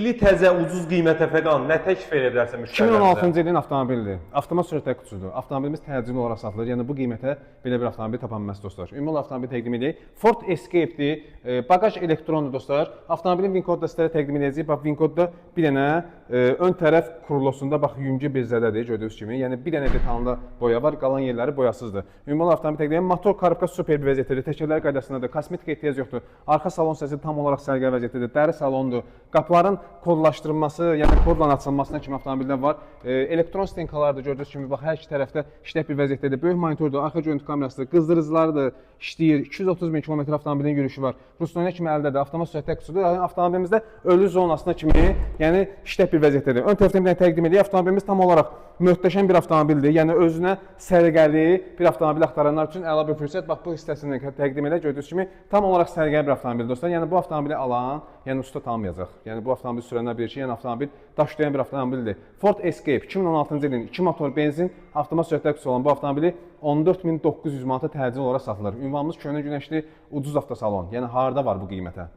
İli təzə, ucuz qiymətə fəqan nə təklif edə bilərsən müştərilərimizə? 2016-cı ilin avtomobilidir. Avtomat sürətli kutusudur. Avtomobilimiz təcili olaraq satılır. Yəni bu qiymətə belə bir avtomobil tapa bilməz dostlar. Ümumi olaraq avtomobil təqdim edək. Ford Escape-dir. Bagaj elektrondur dostlar. Avtomobilin VIN kodunu sizlərə təqdim edəcəyik. Bax VIN kodda bir dənə ön tərəf krulosunda bax yüngül bir zədədir gördüyünüz kimi. Yəni bir dənə detalında boya var, qalan yerləri boyasızdır. Ümumi olaraq avtomobil təqdim edək. Motor korobka super bir vəziyyətdədir. Təkərlər qaydasındadır. Kosmetika ehtiyac yoxdur. Arxa salon səsi tam olaraq sərgər vəziyyətdədir. Dəri salondur. Qapıların kodlaşdırılması, yəni kodla açılmasına kimi avtomobillər var. Elektron stenkalardır gördüyünüz kimi. Bax hər iki tərəfdə işlək bir vəziyyətdədir. Böyük monitordur, arxa görüntü kamerasıdır, qızdırıcılardır, işləyir. 230 min kilometr avtomobilin yürüyüşü var. Rustonya kimi əldədir. Avtomat sürətli kutusudur. Yəni avtomobilimizdə ölü zonasına kimi, yəni işlək bir vəziyyətdədir. Ön tərəfdən bir dənə təqdim edək. Avtomobilimiz tam olaraq möhtəşəm bir avtomobildir. Yəni özünə sərgəli bir avtomobil axtaranlar üçün əla bir fürsət. Bax bu hissəsini təqdim edək. Gördüyünüz kimi tam olaraq sərgəli bir avtomobildir dostlar. Yəni bu avtomobili alan, yəni usta tanımayacaq. Yəni bu avtomobil sürənlər bilir ki, yəni avtomobil daşlayan bir avtomobildir. Ford Escape 2016-cı ilin 2 motor benzin avtomat sürətli kutusu olan bu avtomobili 14.900 manata təcil olaraq satılır. Ünvanımız köhnə günəşli ucuz avtosalon. Yəni harda var bu qiymətə?